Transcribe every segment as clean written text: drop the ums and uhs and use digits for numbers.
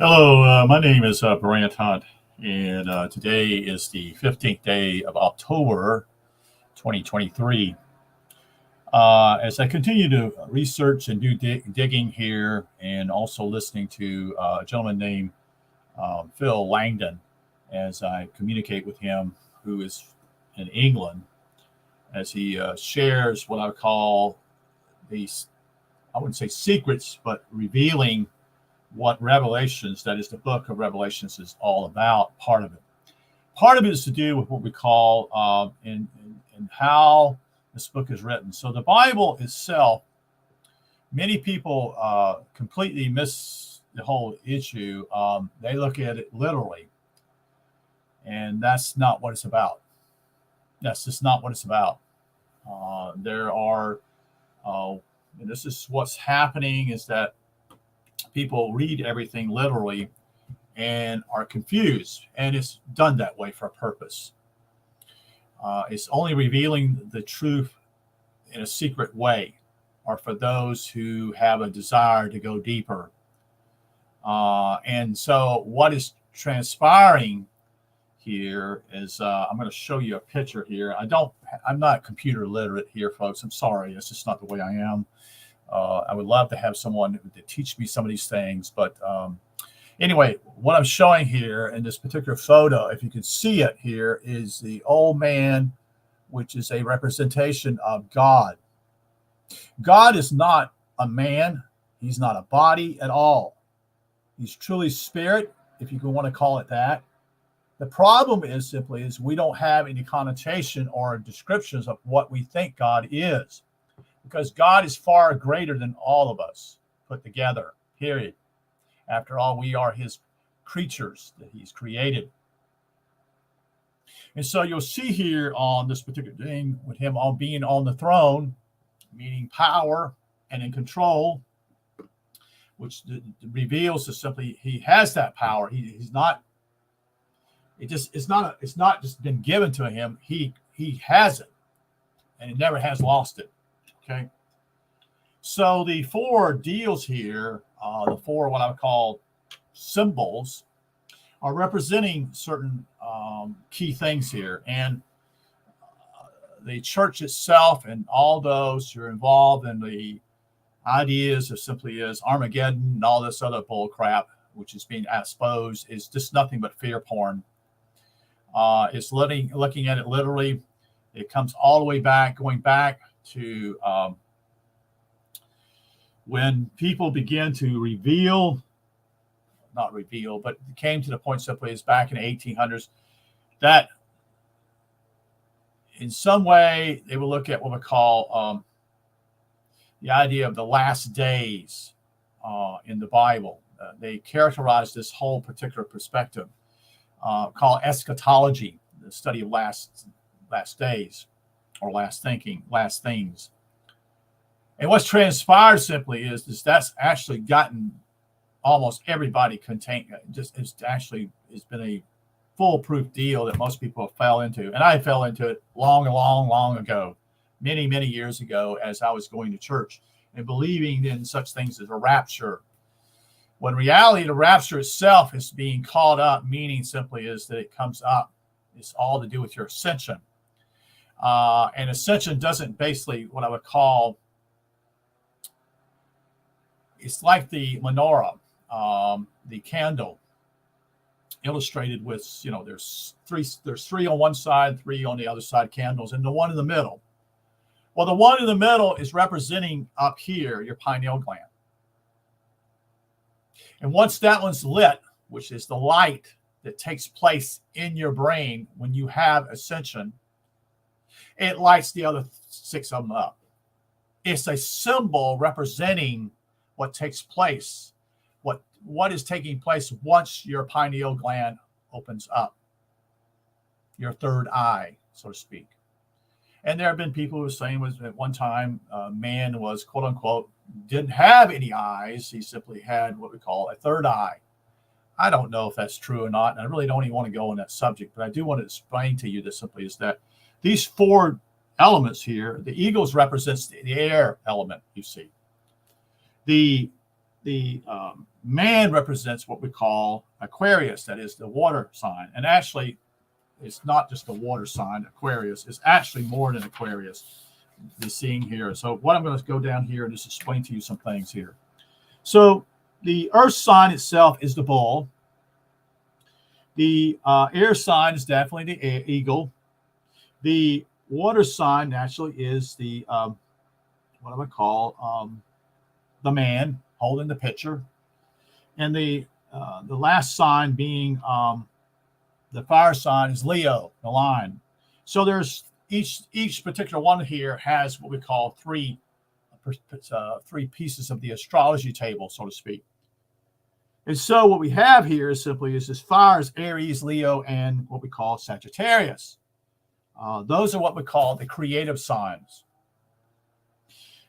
Hello, my name is Brant Hunt, and today is the 15th day of October 2023. As I continue to research and do digging here, and also listening to a gentleman named Phil Langdon, as I communicate with him, who is in England, as he shares what I call these, I wouldn't say secrets, but revealing what Revelations, that is the book of Revelations, is all about. Part of it is to do with what we call in how this book is written. So the Bible itself, many people completely miss the whole issue. They look at it literally, and that's not what it's about. That's just not what it's about. There are, and this is what's happening, is that people read everything literally and are confused, and it's done that way for a purpose. It's only revealing the truth in a secret way, or for those who have a desire to go deeper. And so, what is transpiring here is I'm going to show you a picture here. I'm not computer literate here, folks. I'm sorry. That's just not the way I am. I would love to have someone to teach me some of these things, but anyway, what I'm showing here in this particular photo, if you can see it here, is the old man, which is a representation of God. God is not a man. He's not a body at all. He's truly spirit, if you can want to call it that. The problem is simply is we don't have any connotation or descriptions of what we think God is, because God is far greater than all of us put together, period. After all, we are his creatures that he's created. And so you'll see here on this particular thing, with him on being on the throne, meaning power and in control, which reveals that simply he has that power. He's not. It's not just been given to him. He has it, and he never has lost it. Okay. So the four deals here, the four what I would call symbols, are representing certain key things here. And the church itself and all those who are involved in the ideas of simply is Armageddon and all this other bull crap, which is being exposed, is just nothing but fear porn. It's looking at it literally. It comes all the way back, going back to when people begin to not reveal, but it came to the point simply is back in the 1800s that in some way they will look at what we call the idea of the last days in the Bible. They characterize this whole particular perspective called eschatology, the study of last days or last things. And what's transpired simply is that's actually gotten almost everybody contained. It's been a foolproof deal that most people have fell into. And I fell into it long ago, many years ago, as I was going to church and believing in such things as a rapture. When in reality, the rapture itself is being called up, meaning simply is that it comes up. It's all to do with your ascension. And ascension doesn't basically what I would call, it's like the menorah, the candle, illustrated with, there's three on one side, three on the other side candles, and the one in the middle. Well, the one in the middle is representing up here your pineal gland. And once that one's lit, which is the light that takes place in your brain when you have ascension, it lights the other six of them up. It's a symbol representing what takes place, what is taking place once your pineal gland opens up, your third eye, so to speak. And there have been people who are saying was at one time, man was quote unquote didn't have any eyes. He simply had what we call a third eye. I don't know if that's true or not, and I really don't even want to go on that subject, but I do want to explain to you this simply is that these four elements here, the eagles represents the air element, you see. The The man represents what we call Aquarius, that is the water sign. And actually, it's not just the water sign, Aquarius. It's actually more than Aquarius, you're seeing here. So what I'm going to go down here and just explain to you some things here. So the earth sign itself is the bull. The air sign is definitely the eagle. The water sign naturally is the what I would call the man holding the pitcher, and the last sign being the fire sign is Leo, the lion. So there's each particular one here has what we call three pieces of the astrology table, so to speak. And so what we have here is simply is as far as Aries, Leo, and what we call Sagittarius. Those are what we call the creative signs.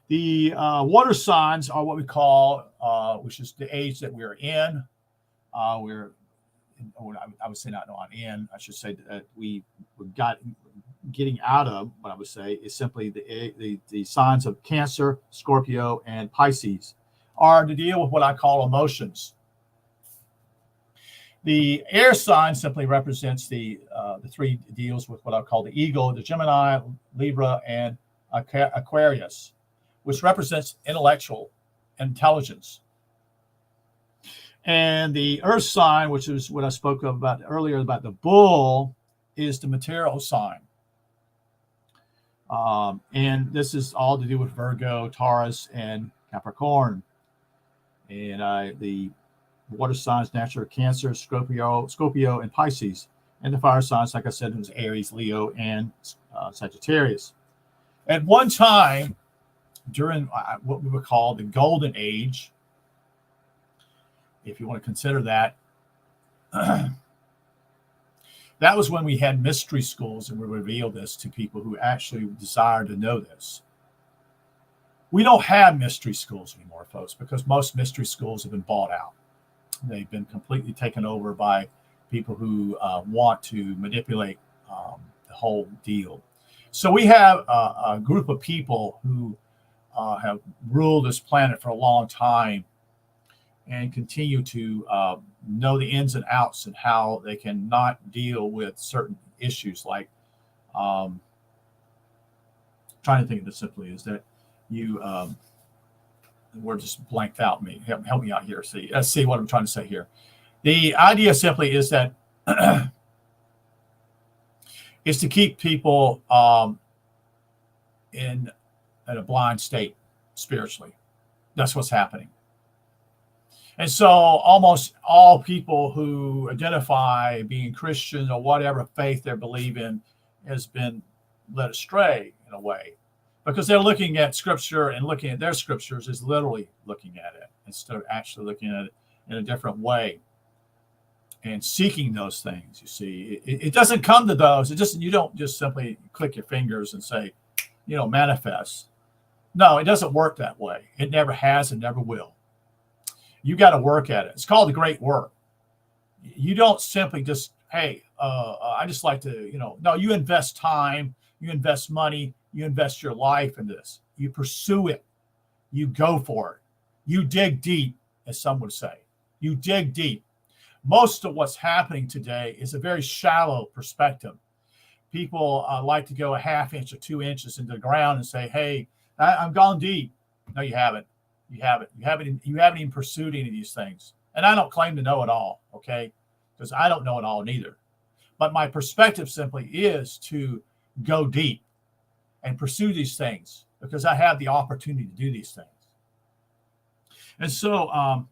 The water signs are what we call, which is the age that we're in. I would say not in. I should say that we got getting out of. What I would say is simply the signs of Cancer, Scorpio, and Pisces are to deal with what I call emotions. The air sign simply represents the three deals with what I call the eagle, the Gemini, Libra, and Aquarius, which represents intellectual intelligence. And the earth sign, which is what I spoke about earlier about the bull, is the material sign. And this is all to do with Virgo, Taurus, and Capricorn. And the water signs, naturally, Cancer, Scorpio, and Pisces. And the fire signs, like I said, it was Aries, Leo, and Sagittarius. At one time, during what we would call the Golden Age, if you want to consider that, that was when we had mystery schools and we revealed this to people who actually desired to know this. We don't have mystery schools anymore, folks, because most mystery schools have been bought out. They've been completely taken over by people who want to manipulate the whole deal. So we have a group of people who have ruled this planet for a long time and continue to know the ins and outs and how they can not deal with certain issues like trying to think of this simply is that you the word just blanked out me. Help me out here. Let's see what I'm trying to say here. The idea simply is that is to keep people in a blind state spiritually. That's what's happening. And so almost all people who identify being Christian or whatever faith they believe in has been led astray in a way, because they're looking at scripture and looking at their scriptures is literally looking at it instead of actually looking at it in a different way and seeking those things. You see, it doesn't come to those. You don't just simply click your fingers and say, manifest. No, it doesn't work that way. It never has and never will. You got to work at it. It's called the great work. You don't simply just, hey, I just like to, no, you invest time, you invest money, you invest your life in this. You pursue it. You go for it. You dig deep, as some would say. You dig deep. Most of what's happening today is a very shallow perspective. People like to go a half inch or 2 inches into the ground and say, hey, I'm gone deep. No, you haven't. You haven't even pursued any of these things. And I don't claim to know it all, okay? Because I don't know it all neither. But my perspective simply is to go deep and pursue these things because I have the opportunity to do these things. And so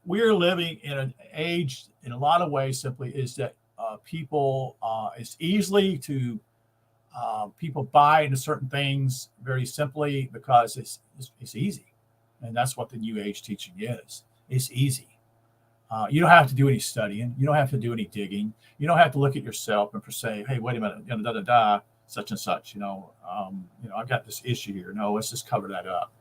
we're living in an age, in a lot of ways, simply is that people, it's easily to people buy into certain things very simply because it's easy. And that's what the New Age teaching is. It's easy. You don't have to do any studying. You don't have to do any digging. You don't have to look at yourself and say, hey, wait a minute, such and such, I've got this issue here. No, let's just cover that up.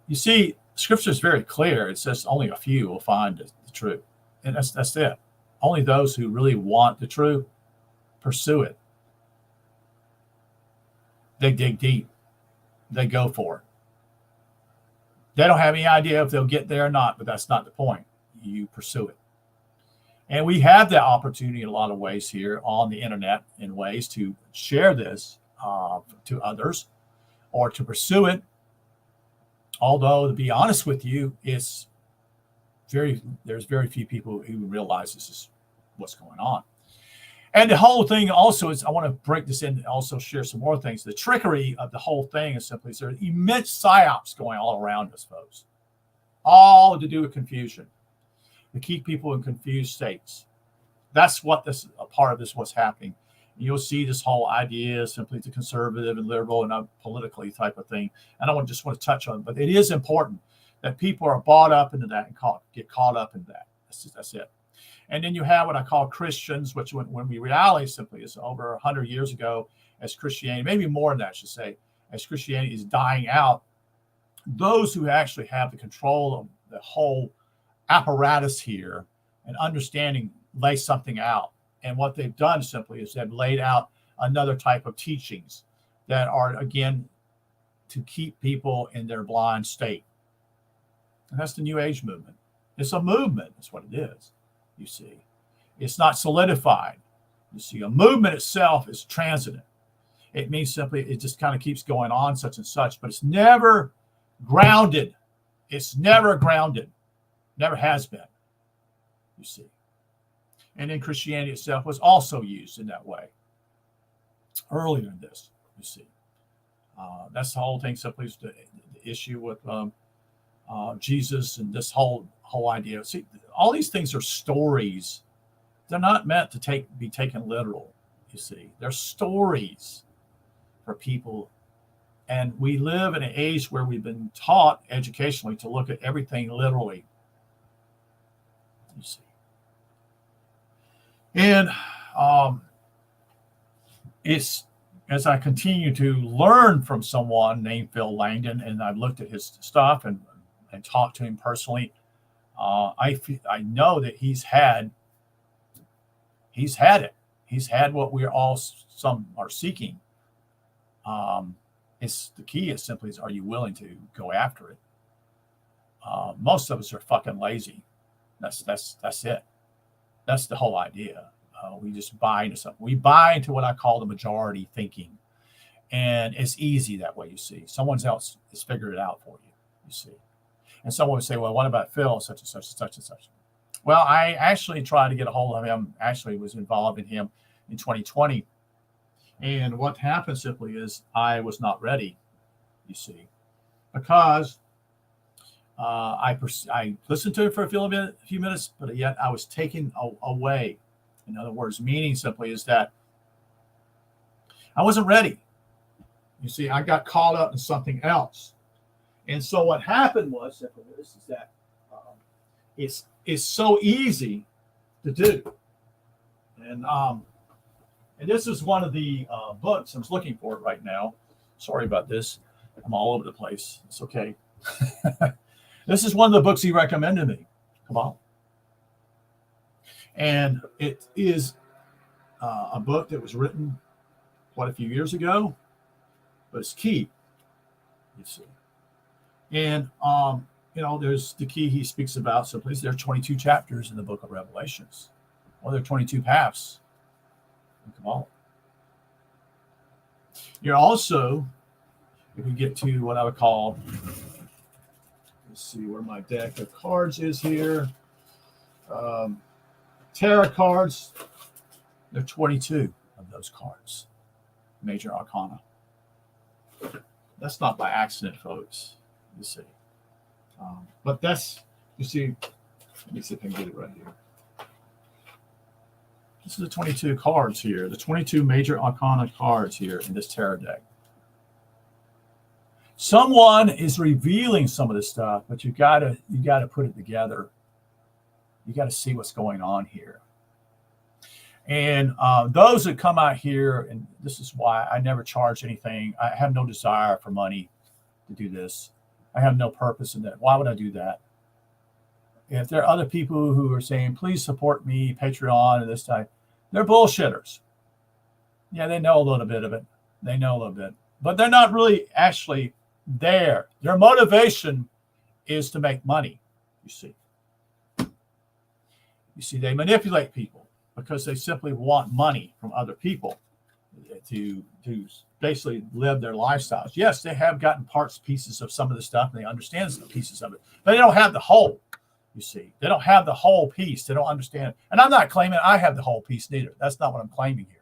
You see, scripture is very clear. It says only a few will find the truth. And that's it. Only those who really want the truth pursue it. They dig deep. They go for it. They don't have any idea if they'll get there or not, but that's not the point. You pursue it. And we have that opportunity in a lot of ways here on the internet in ways to share this to others or to pursue it. Although, to be honest with you, there's very few people who realize this is what's going on. And the whole thing also is, I want to break this in and also share some more things. The trickery of the whole thing is simply there's immense psyops going all around us, folks. All to do with confusion, to keep people in confused states. That's what a part of this what's happening. You'll see this whole idea simply to conservative and liberal and politically type of thing. I don't just want to touch on it, but it is important that people are bought up into that and get caught up in that. That's it. And then you have what I call Christians, which when we reality simply is over 100 years ago, as Christianity, maybe more than that, I should say, as Christianity is dying out, those who actually have the control of the whole apparatus here and understanding lay something out. And what they've done simply is they've laid out another type of teachings that are, again, to keep people in their blind state. And that's the New Age movement. It's a movement, that's what it is. You see, it's not solidified. You see, a movement itself is transient. It means simply it just kind of keeps going on, such and such, but it's never grounded. It's never grounded. Never has been. You see. And then Christianity itself was also used in that way earlier in this. You see, that's the whole thing. Simply is the issue with Jesus and this whole idea. See, all these things are stories. They're not meant to be taken literal. You see, they're stories for people, and we live in an age where we've been taught educationally to look at everything literally. You see, and it's as I continue to learn from someone named Phil Langdon, and I've looked at his stuff and talked to him personally. I know that he's had it. He's had what we're all some are seeking. It's the key is simply are you willing to go after it? Most of us are fucking lazy. That's it. That's the whole idea. We just buy into something. We buy into what I call the majority thinking, and it's easy that way. You see, someone else has figured it out for you. You see. And someone would say, well, what about Phil, such and such and such and such? Well, I actually tried to get a hold of him, actually was involved in him in 2020. And what happened simply is I was not ready, you see, because I listened to it for a few minutes, but yet I was taken away. In other words, meaning simply is that I wasn't ready. You see, I got caught up in something else. And so what happened was simply is that it's so easy to do. And this is one of the books. I'm looking for it right now. Sorry about this. I'm all over the place. It's okay. This is one of the books he recommended me. Come on. And it is a book that was written quite a few years ago, but it's key, you see. And, there's the key he speaks about. So please, there are 22 chapters in the book of Revelations. Well, there are 22 paths. Come on. You're also, if we get to what I would call, let's see where my deck of cards is here. Tarot cards. There are 22 of those cards. Major Arcana. That's not by accident, folks. You see. But that's, you see, let me see if I can get it right here. This is the 22 cards here, the 22 major arcana cards here in this tarot deck. Someone is revealing some of this stuff, but you gotta put it together. You got to see what's going on here. And those that come out here, and this is why I never charge anything. I have no desire for money to do this. I have no purpose in that. Why would I do that? If there are other people who are saying, please support me, Patreon, and this type, they're bullshitters. Yeah, they know a little bit of it. They know a little bit. But they're not really actually there. Their motivation is to make money, you see. You see, they manipulate people because they simply want money from other people to basically live their lifestyles. Yes, they have gotten pieces of some of the stuff, and they understand some pieces of it, but they don't have the whole. You see, they don't have the whole piece. They don't understand. And I'm not claiming I have the whole piece neither. That's not what I'm claiming here.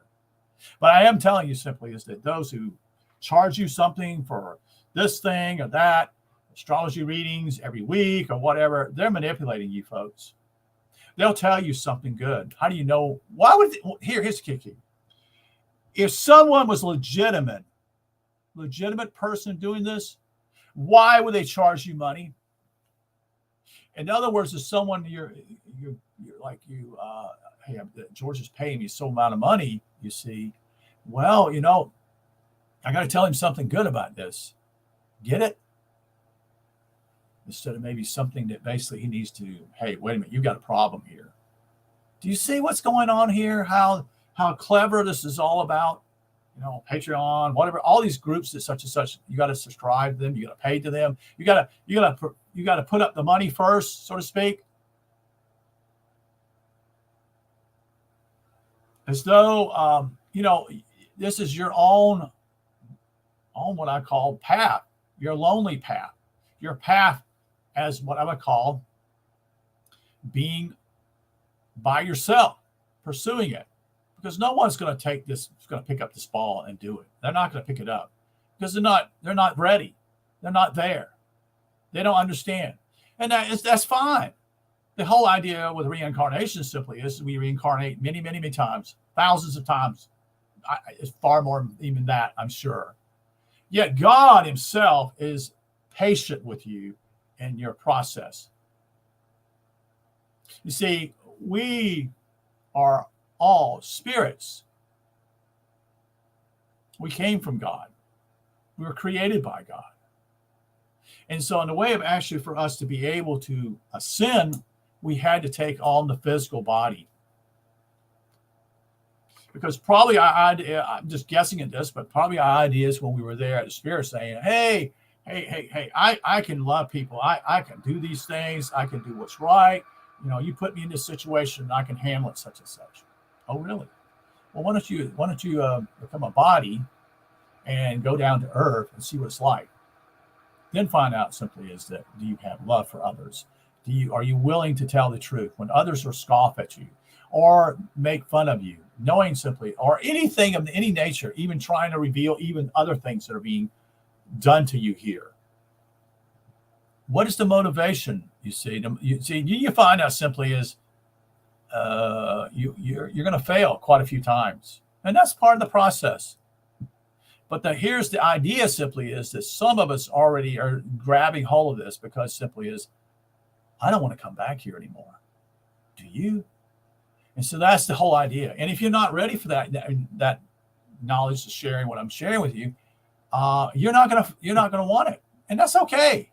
But I am telling you simply is that those who charge you something for this thing or that, astrology readings every week or whatever, they're manipulating you folks. They'll tell you something good. How do you know? Why would here's the kick. If someone was legitimate person doing this, why would they charge you money? In other words, if someone you're like hey, George is paying me so amount of money, you see, well, I got to tell him something good about this. Get it? Instead of maybe something that basically he needs to, hey, wait a minute, you got a problem here. Do you see what's going on here? How clever this is all about? Patreon, whatever, all these groups that such and such, you got to subscribe to them, you got to pay to them, you got to put up the money first, so to speak. As though this is your own what I call path, your lonely path, your path as what I would call being by yourself, pursuing it. Because no one's going to pick up this ball and do it. They're not going to pick it up because they're not ready. They're not there. They don't understand. And that's fine. The whole idea with reincarnation simply is we reincarnate many, many, many times, thousands of times. It's far more even that, I'm sure. Yet God himself is patient with you in your process. You see, we are all spirits. We came from God. We were created by God. And so in the way of actually for us to be able to ascend, we had to take on the physical body. Because probably I'm just guessing at this, but probably our ideas when we were there at the spirit saying, hey, I can love people. I can do these things. I can do what's right. You put me in this situation and I can handle it such and such. Oh, really? Well, why don't you become a body and go down to earth and see what it's like? Then find out simply is that, do you have love for others? Are you willing to tell the truth when others will scoff at you or make fun of you, knowing simply, or anything of any nature, even trying to reveal even other things that are being done to you here? What is the motivation? You find out simply is you're going to fail quite a few times, and that's part of the process. But here's the idea simply is that some of us already are grabbing hold of this because simply is, I don't want to come back here anymore. Do you? And so that's the whole idea. And if you're not ready for that knowledge to sharing what I'm sharing with you, you're not gonna want it, and that's okay.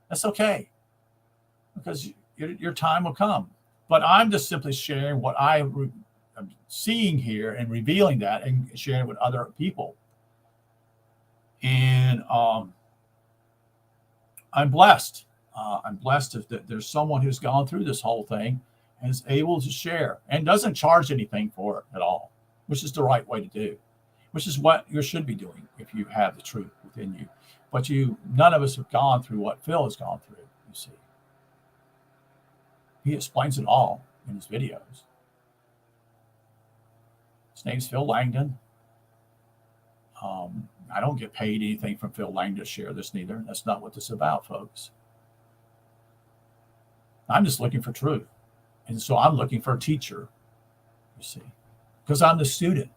That's okay, because your time will come. But I'm just simply sharing what I'm seeing here and revealing that and sharing with other people. And I'm blessed. I'm blessed that there's someone who's gone through this whole thing and is able to share and doesn't charge anything for it at all, which is the right way to do, which is what you should be doing if you have the truth within you. But none of us have gone through what Phil has gone through, you see. He explains it all in his videos. His name's Phil Langdon. I don't get paid anything from Phil Langdon to share this neither. That's not what this is about, folks. I'm just looking for truth. And so I'm looking for a teacher, you see, because I'm the student.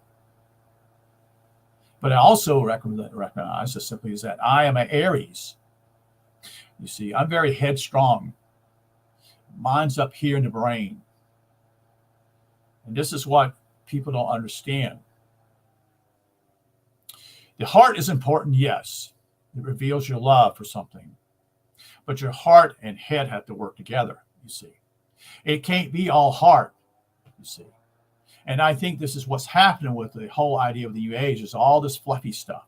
But I also recognize that simply is that I am an Aries. You see, I'm very headstrong. Mine's up here in the brain. And this is what people don't understand. The heart is important, yes. It reveals your love for something. But your heart and head have to work together, you see. It can't be all heart, you see. And I think this is what's happening with the whole idea of the New Age is all this fluffy stuff.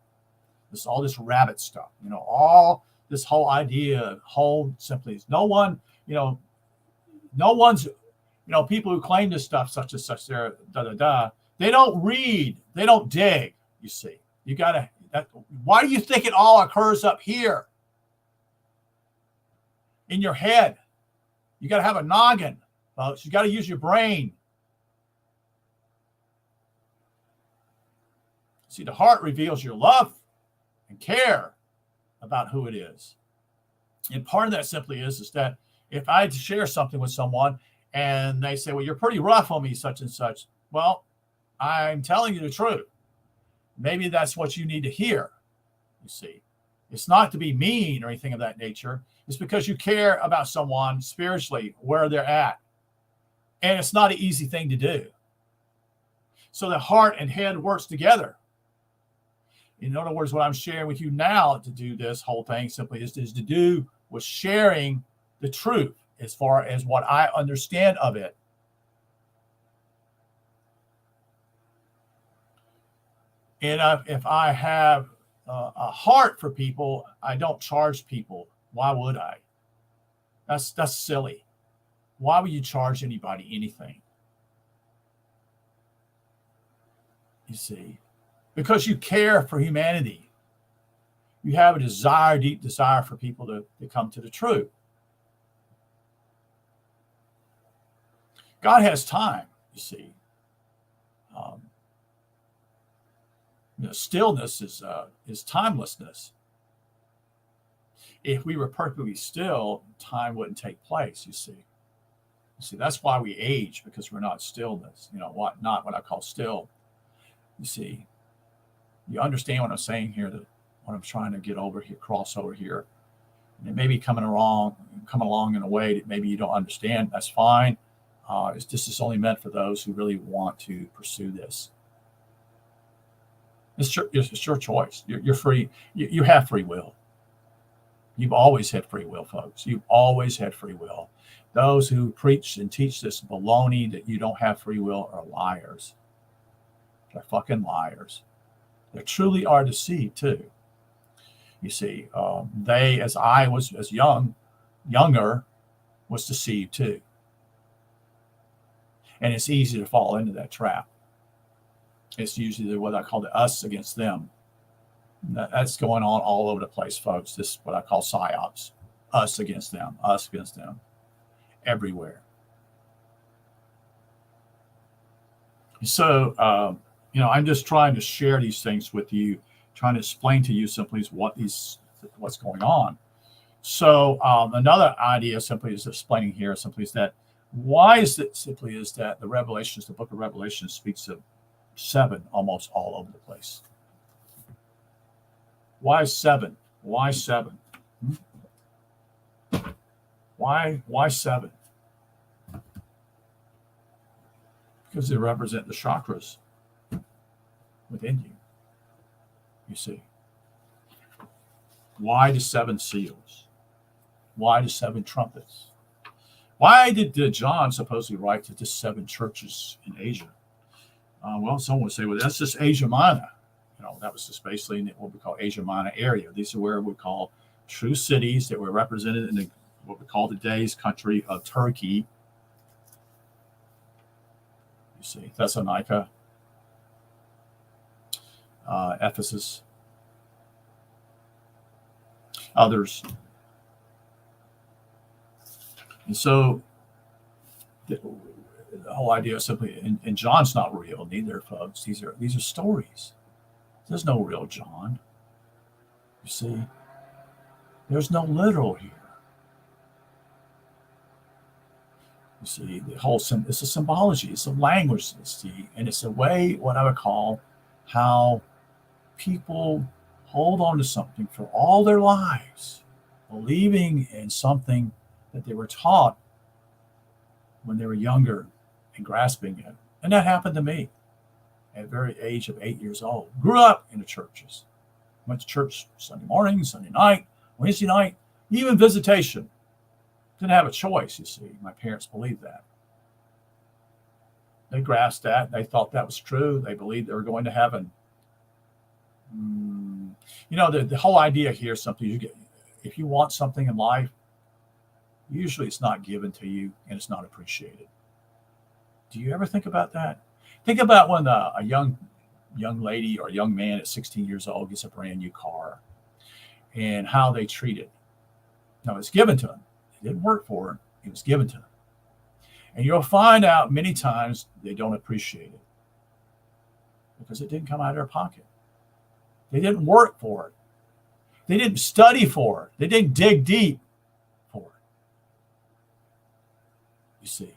All this rabbit stuff, all this whole idea of whole simply is no one, no one's, people who claim this stuff, such and such, there, they don't read, they don't dig. You see, you gotta. Why do you think it all occurs up here in your head? You got to have a noggin, folks. You got to use your brain. See, the heart reveals your love and care about who it is. And part of that simply is that if I had to share something with someone and they say, well, you're pretty rough on me, such and such. Well, I'm telling you the truth. Maybe that's what you need to hear. You see, it's not to be mean or anything of that nature. It's because you care about someone spiritually, where they're at. And it's not an easy thing to do. So the heart and head works together. In other words, what I'm sharing with you now to do this whole thing simply is to do with sharing the truth as far as what I understand of it. And if I have a heart for people, I don't charge people. Why would I? That's silly. Why would you charge anybody anything? You see, because you care for humanity. You have a desire, deep desire for people to come to the truth. God has time, you see. Stillness is timelessness. If we were perfectly still, time wouldn't take place, you see. That's why we age, because we're not stillness. Not what I call still. You see, you understand what I'm saying here, what I'm trying to get over here, cross over here. And it may be coming along in a way that maybe you don't understand. That's fine. This is only meant for those who really want to pursue this. It's your choice. You're free. You have free will. You've always had free will, folks. You've always had free will. Those who preach and teach this baloney that you don't have free will are liars. They're fucking liars. They truly are deceived too. You see, they, as I was as younger, was deceived too. And it's easy to fall into that trap. It's usually what I call the us against them. That's going on all over the place, folks. This is what I call psyops. Us against them, everywhere. So, I'm just trying to share these things with you, trying to explain to you simply what's going on. So another idea simply is explaining here simply is that why is it simply is that the book of Revelation speaks of 7 almost all over the place. Why 7? Why 7? Why 7? Because they represent the chakras within you. You see. Why the 7 seals? Why the 7 trumpets? Why did John supposedly write to the 7 churches in Asia? Well, someone would say, well, that's just Asia Minor. That was just basically in what we call Asia Minor area. These are where we call true cities that were represented in what we call today's country of Turkey. You see, Thessalonica, Ephesus, others. And so the whole idea is simply, and John's not real, neither, folks. These are stories. There's no real John. You see, there's no literal here. You see, it's a symbology, it's a language, and it's a way, what I would call, how people hold on to something for all their lives, believing in something that they were taught when they were younger and grasping it. And that happened to me at the very age of 8 years old. Grew up in the churches. Went to church Sunday morning, Sunday night, Wednesday night, even visitation. Didn't have a choice, you see. My parents believed that. They grasped that. They thought that was true. They believed they were going to heaven. The whole idea here is something if you want something in life, usually it's not given to you and it's not appreciated. Do you ever think about that? Think about when a young lady or a young man at 16 years old gets a brand new car and how they treat it. Now, it's given to them. They didn't work for it. It was given to them. And you'll find out many times they don't appreciate it because it didn't come out of their pocket. They didn't work for it. They didn't study for it. They didn't dig deep for it. You see,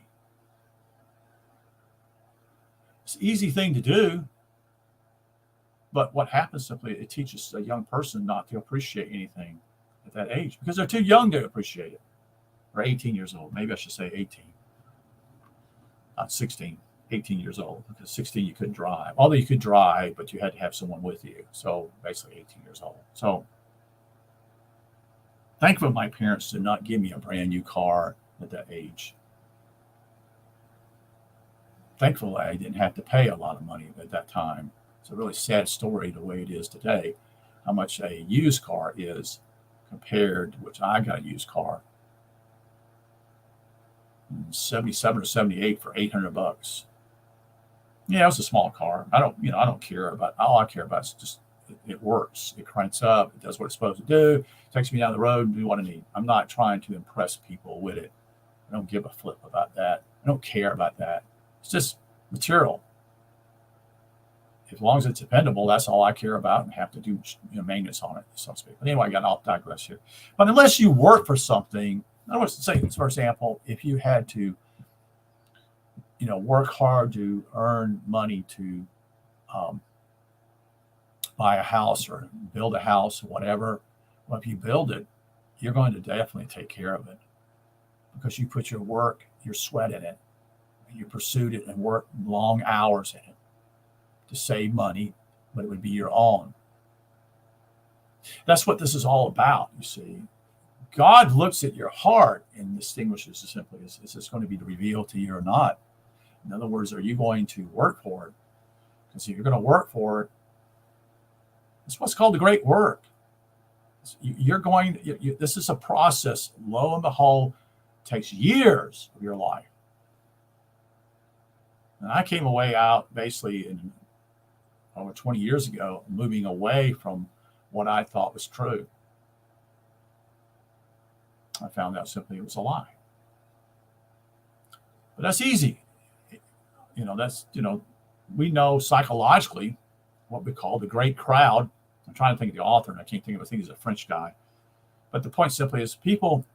it's an easy thing to do. But what happens simply, it teaches a young person not to appreciate anything at that age because they're too young to appreciate it. Or 18 years old. Maybe I should say 18. Not 16, 18 years old. Because 16 you couldn't drive. Although you could drive, but you had to have someone with you. So basically 18 years old. So thankful my parents did not give me a brand new car at that age. Thankfully, I didn't have to pay a lot of money at that time. It's a really sad story the way it is today, how much a used car is compared to which I got a used car. 77 or 78 for $800. Yeah, it was a small car. I don't care about, all I care about is just it works. It cranks up. It does what it's supposed to do. Takes me down the road and do what I need. I'm not trying to impress people with it. I don't give a flip about that. I don't care about that. It's just material. As long as it's dependable, that's all I care about and have to do maintenance on it, so to speak. But anyway, I'll digress here. But unless you work for something, in other words, say, for example, if you had to, work hard to earn money to buy a house or build a house or whatever, well, if you build it, you're going to definitely take care of it because you put your work, your sweat in it, and you pursued it and worked long hours in it to save money, but it would be your own. That's what this is all about, you see. God looks at your heart and distinguishes as simply is this going to be revealed to you or not? In other words, are you going to work for it? Because if you're going to work for it, it's what's called the great work. This is a process, lo and behold, takes years of your life. And I came away out basically over 20 years ago, moving away from what I thought was true. I found out simply it was a lie. But that's easy. We know psychologically what we call the great crowd. I'm trying to think of the author, and I can't think of it. I think he's a French guy. But the point simply is people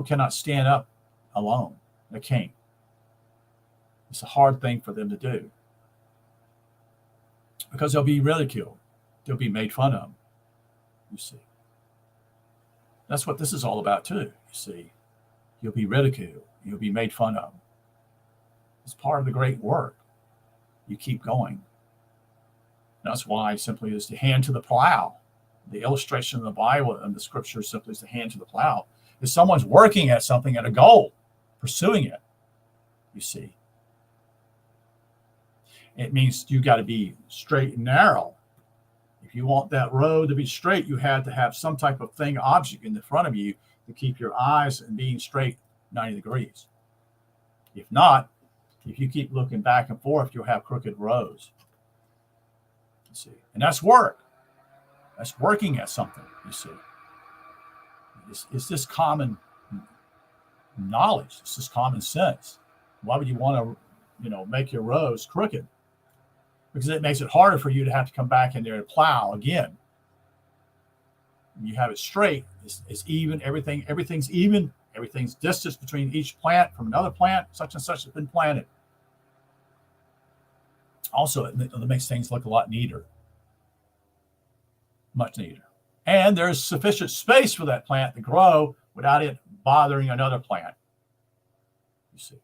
cannot stand up alone. They can't. It's a hard thing for them to do because they'll be ridiculed. They'll be made fun of, you see. That's what this is all about too, you see. You'll be ridiculed. You'll be made fun of. It's part of the great work. You keep going. That's why simply is the hand to the plow. The illustration of the Bible and the scripture simply is the hand to the plow. If someone's working at something, at a goal, pursuing it, you see. It means you got to be straight and narrow. If you want that road to be straight, you have to have some type of thing, object in the front of you to keep your eyes and being straight 90 degrees. If not, if you keep looking back and forth, you'll have crooked roads. You see, and that's work. That's working at something, you see. It's this common knowledge. It's this common sense. Why would you want to, make your roads crooked? Because it makes it harder for you to have to come back in there and plow again. When you have it straight, it's even, everything's even, everything's distance between each plant from another plant, such and such has been planted. Also, it makes things look a lot neater. Much neater. And there's sufficient space for that plant to grow without it bothering another plant. You see.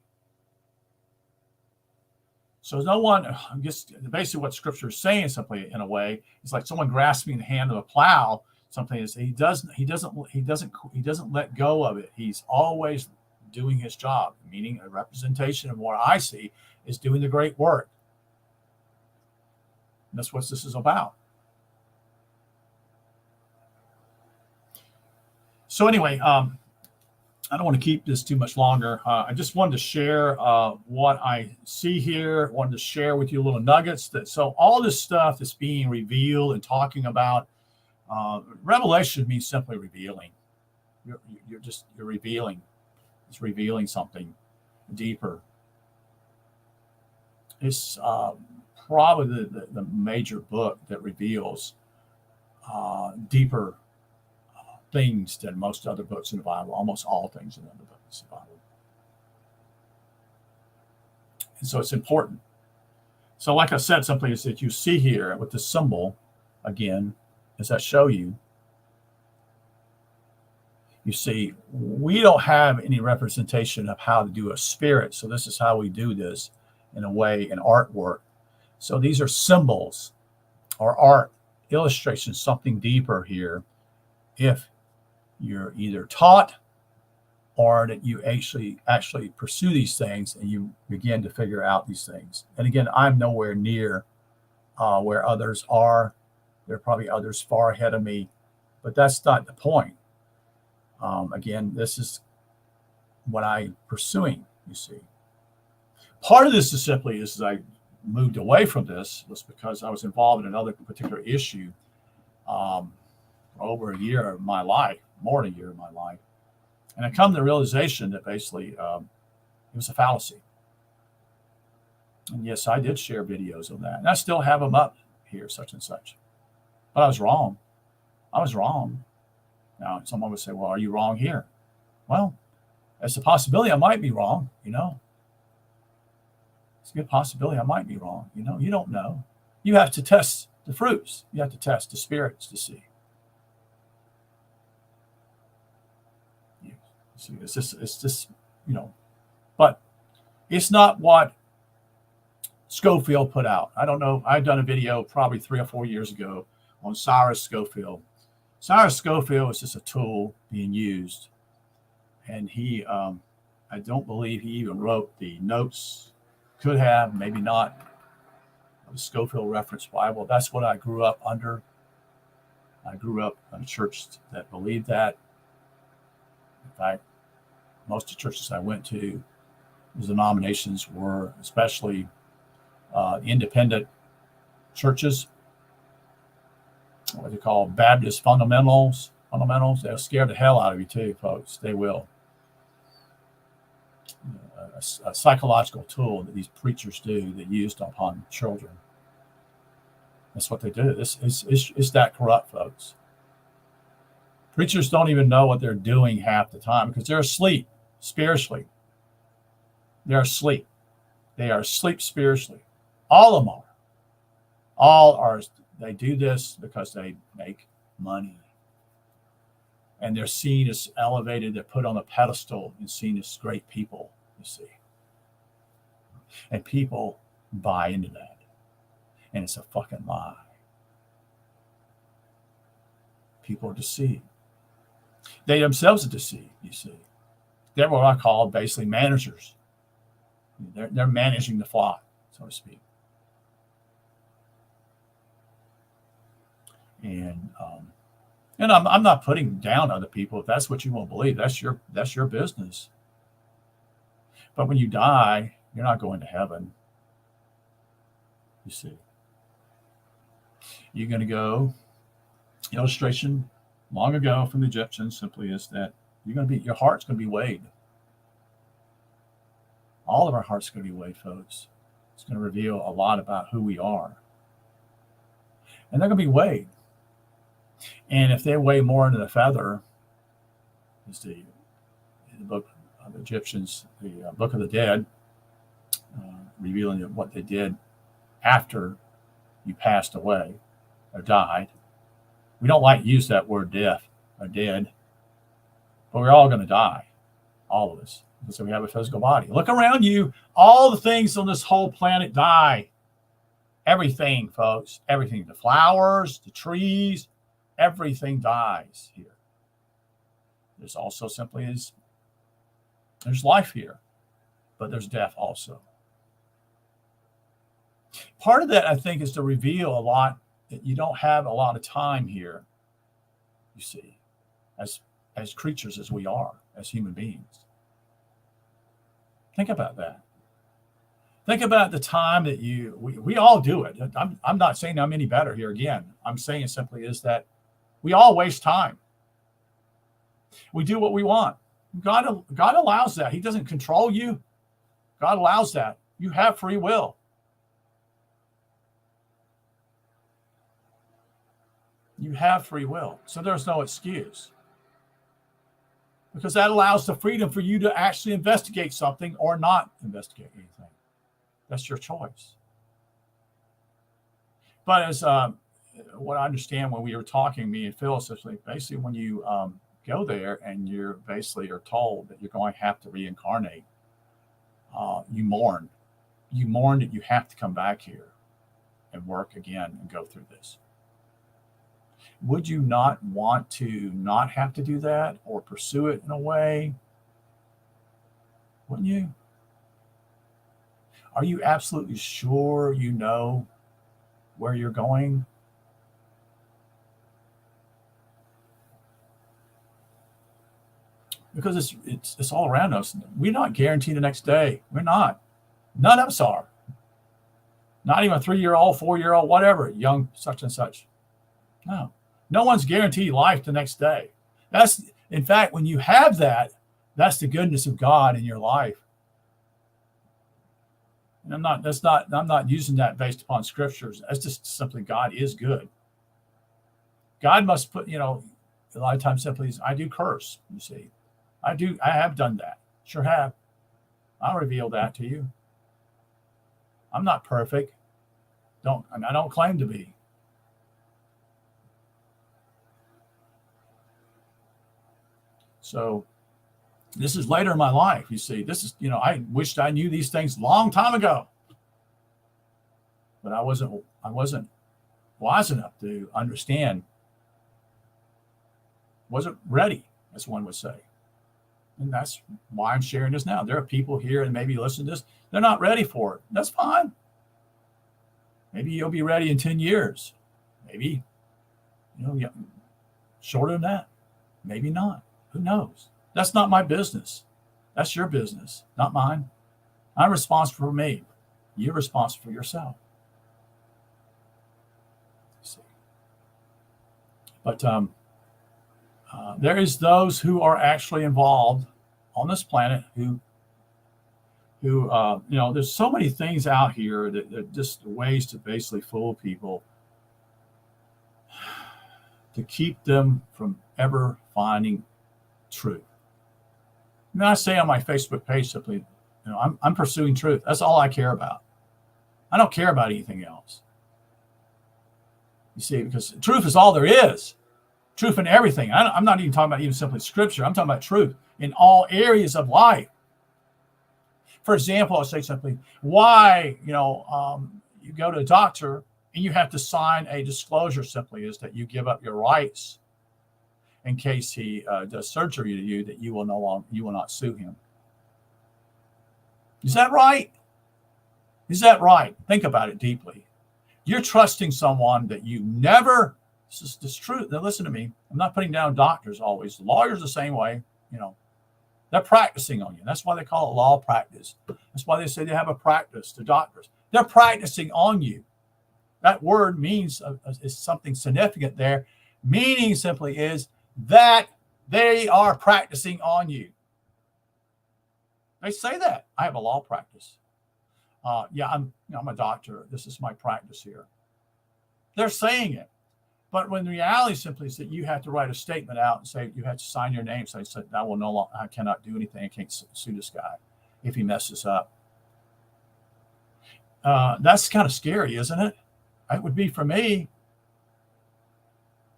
So no one, I guess basically what scripture is saying simply in a way, is like someone grasping the hand of a plow. Something is he doesn't let go of it. He's always doing his job, meaning a representation of what I see is doing the great work. And that's what this is about. So anyway, I don't want to keep this too much longer. I just wanted to share what I see here. I wanted to share with you little nuggets. So all this stuff that's being revealed and talking about, revelation means simply revealing. You're revealing. It's revealing something deeper. It's probably the major book that reveals deeper things than most other books in the Bible, almost all things in other books in the Bible. And so it's important. So like I said, something is that you see here with the symbol, again, as I show you, you see, we don't have any representation of how to do a spirit. So this is how we do this in a way in artwork. So these are symbols or art illustrations, something deeper here. If you're either taught or that you actually pursue these things and you begin to figure out these things. And again, I'm nowhere near where others are. There are probably others far ahead of me, but that's not the point. Again, this is what I'm pursuing, you see. Part of this is simply as I moved away from this was because I was involved in another particular issue over a year of my life, more than a year of my life. And I come to the realization that basically it was a fallacy. And yes, I did share videos of that. And I still have them up here, such and such. But I was wrong. I was wrong. Now, someone would say, well, are you wrong here? Well, it's a possibility I might be wrong, you know. It's a good possibility I might be wrong, you know. You don't know. You have to test the fruits. You have to test the spirits to see. See, it's just, you know, but it's not what Scofield put out. I don't know. I've done a video probably 3 or 4 years ago on Cyrus Scofield. Cyrus Scofield is just a tool being used. And he, I don't believe he even wrote the notes. Could have, maybe not. The Scofield Reference Bible. That's what I grew up under. I grew up in a church that believed that. In fact, most of the churches I went to, the denominations were especially independent churches, what they call Baptist fundamentals. They'll scare the hell out of you too, folks. They will. A psychological tool that these preachers do that used upon children. That's what they do. It's that corrupt, folks. Preachers don't even know what they're doing half the time because they're asleep spiritually. They're asleep. They are asleep spiritually. All of them are. All are. They do this because they make money. And they're seen as elevated. They're put on a pedestal and seen as great people, you see. And people buy into that. And it's a fucking lie. People are deceived. They themselves are deceived, you see. They're what I call basically managers. They're managing the flock, so to speak. And I'm not putting down other people. If that's what you want to believe, that's your business. But when you die, you're not going to heaven. You see. You're going to go. Illustration long ago from the Egyptians simply is that your heart's going to be weighed. All of our hearts are going to be weighed, folks. It's going to reveal a lot about who we are. And they're going to be weighed. And if they weigh more than a feather, is the book of the Egyptians, the Book of the Dead, revealing what they did after you passed away or died. We don't like to use that word death or dead, but we're all going to die, all of us, because we have a physical body. Look around you. All the things on this whole planet die. Everything, folks, everything. The flowers, the trees, everything dies here. There's also simply there's life here, but there's death also. Part of that, I think, is to reveal a lot that you don't have a lot of time here, you see, as as creatures as we are, as human beings. Think about that. Think about the time that we all do it. I'm not saying I'm any better here again. I'm saying simply is that we all waste time. We do what we want. God allows that. He doesn't control you. God allows that. You have free will. You have free will. So there's no excuse. Because that allows the freedom for you to actually investigate something or not investigate anything. That's your choice. But as what I understand when we were talking, me and Phil, essentially, basically when you go there and you're basically are told that you're going to have to reincarnate, you mourn. You mourn that you have to come back here and work again and go through this. Would you not want to not have to do that or pursue it in a way? Wouldn't you? Are you absolutely sure you know where you're going? Because it's all around us. We're not guaranteed the next day. We're not. None of us are. Not even a 3-year-old, 4-year-old, whatever, young such and such. No. No one's guaranteed life the next day. That's, in fact, when you have that, that's the goodness of God in your life. And I'm not using that based upon scriptures. That's just simply God is good. God must put, a lot of times simply I do curse, you see. I have done that. Sure have. I'll reveal that to you. I'm not perfect. I don't claim to be. So this is later in my life, you see. This is, I wished I knew these things a long time ago. But I wasn't wise enough to understand. Wasn't ready, as one would say. And that's why I'm sharing this now. There are people here and maybe listen to this. They're not ready for it. That's fine. Maybe you'll be ready in 10 years. Maybe, shorter than that. Maybe not. Who knows? That's not my business. That's your business, not mine. I'm responsible for me. You're responsible for yourself. But there is those who are actually involved on this planet who there's so many things out here that are just ways to basically fool people to keep them from ever finding truth. And I say on my Facebook page simply, I'm pursuing truth. That's all I care about. I don't care about anything else. You see, because truth is all there is. Truth in everything. I'm not even talking about even simply scripture. I'm talking about truth in all areas of life. For example, I'll say simply, why, you go to a doctor and you have to sign a disclosure simply is that you give up your rights in case he does surgery to you, that you will not sue him. Is that right? Is that right? Think about it deeply. You're trusting someone that you never, this is true. Now listen to me. I'm not putting down doctors always. Lawyers the same way, they're practicing on you. That's why they call it law practice. That's why they say they have a practice, the doctors. They're practicing on you. That word means is something significant there. Meaning simply is that they are practicing on you. They say that. I have a law practice. I'm a doctor. This is my practice here. They're saying it. But when the reality simply is that you have to write a statement out and say you have to sign your name. So I said, I cannot do anything. I can't sue this guy if he messes up. That's kind of scary, isn't it? It would be for me.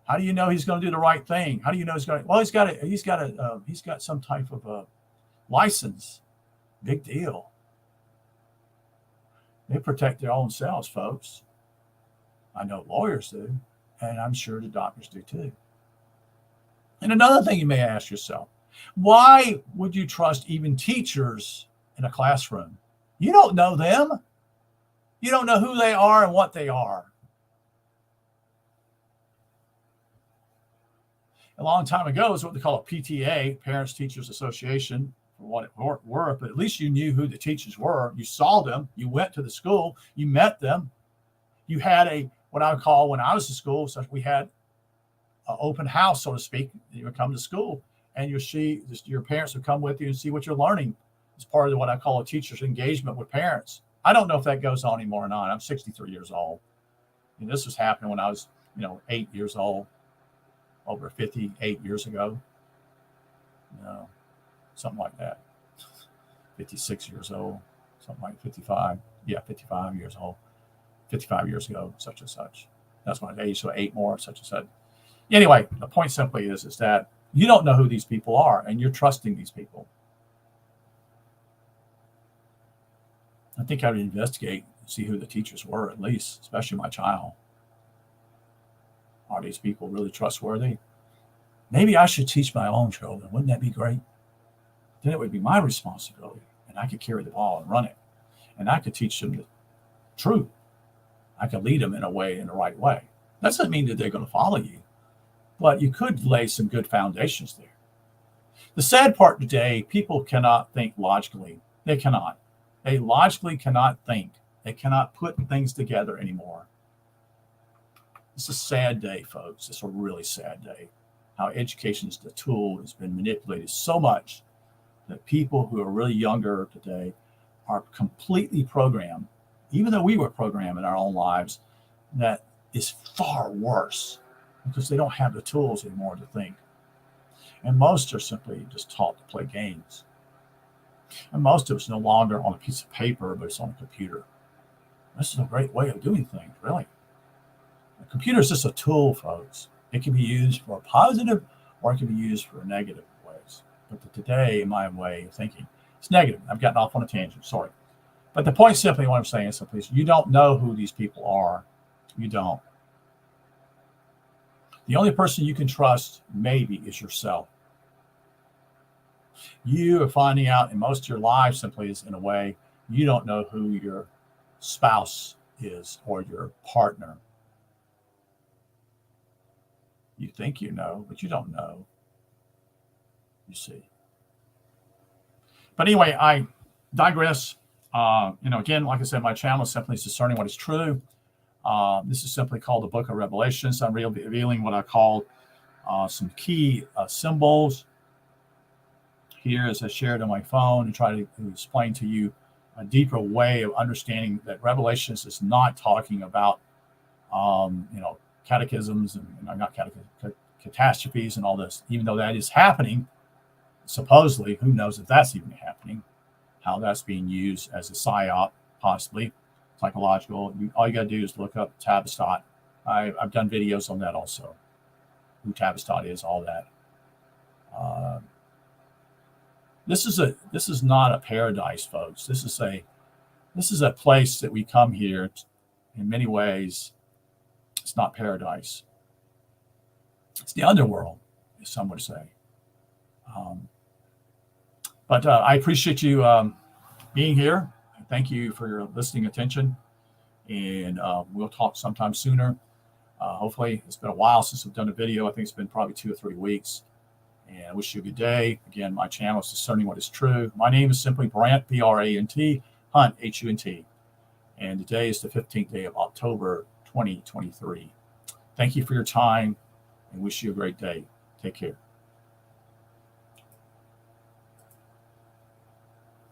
How do you know he's going to do the right thing? How do you know he's going to? Well, he's got some type of a license. Big deal. They protect their own selves, folks. I know lawyers do, and I'm sure the doctors do too. And another thing you may ask yourself, why would you trust even teachers in a classroom? You don't know them. You don't know who they are and what they are. a long time ago, is what they call a PTA, Parents Teachers Association, for what it were, but at least you knew who the teachers were. You saw them, you went to the school, you met them. You had what I would call, when I was in school, so we had an open house, so to speak. You would come to school and your parents would come with you and see what you're learning as part of what I call a teacher's engagement with parents. I don't know if that goes on anymore or not. I'm 63 years old. And this was happening when I was, 8 years old, over 58 years ago. Something like that. 56 years old, something like 55. Yeah, 55 years old. 55 years ago, such and such. That's my age, so 8 more, such and such. Anyway, the point simply is that you don't know who these people are, and you're trusting these people. I think I would investigate and see who the teachers were, at least, especially my child. Are these people really trustworthy? Maybe I should teach my own children. Wouldn't that be great? Then it would be my responsibility, and I could carry the ball and run it, and I could teach them the truth. I could lead them in the right way. That doesn't mean that they're going to follow you, but you could lay some good foundations there. The sad part today, people cannot think logically. They cannot. They logically cannot think. They cannot put things together anymore. It's a sad day, folks. It's a really sad day. How education is the tool has been manipulated so much that people who are really younger today are completely programmed, even though we were programmed in our own lives, that is far worse because they don't have the tools anymore to think. And most are simply just taught to play games. And most of it's no longer on a piece of paper, but it's on a computer. This is a great way of doing things, really. A computer is just a tool, folks. It can be used for a positive or it can be used for negative ways. But today, in my way of thinking, it's negative. I've gotten off on a tangent, sorry. But the point simply, what I'm saying is simply, you don't know who these people are. You don't. The only person you can trust, maybe, is yourself. You are finding out in most of your life simply is, in a way, you don't know who your spouse is or your partner. You think you know, but you don't know. You see. But anyway, I digress. Again, like I said, my channel is simply discerning what is true. This is simply called the Book of Revelations. I'm revealing what I call some key symbols here, as I shared on my phone, and try to explain to you a deeper way of understanding that Revelations is not talking about, catechisms and not catastrophes and all this, even though that is happening. Supposedly, who knows if that's even happening, how that's being used as a psyop, possibly psychological. All you got to do is look up Tavistock. I've done videos on that also, who Tavistock is, all that. This is not a paradise, folks. This is a place that we come here. In many ways, it's not paradise. It's the underworld, as some would say. But I appreciate you being here. Thank you for your listening attention. And we'll talk sometime sooner. Hopefully, it's been a while since I've done a video. I think it's been probably 2 or 3 weeks. And I wish you a good day. Again, my channel is Discerning What Is True. My name is simply Brant, B-R-A-N-T, Hunt, H-U-N-T. And today is the 15th day of October, 2023. Thank you for your time and wish you a great day. Take care.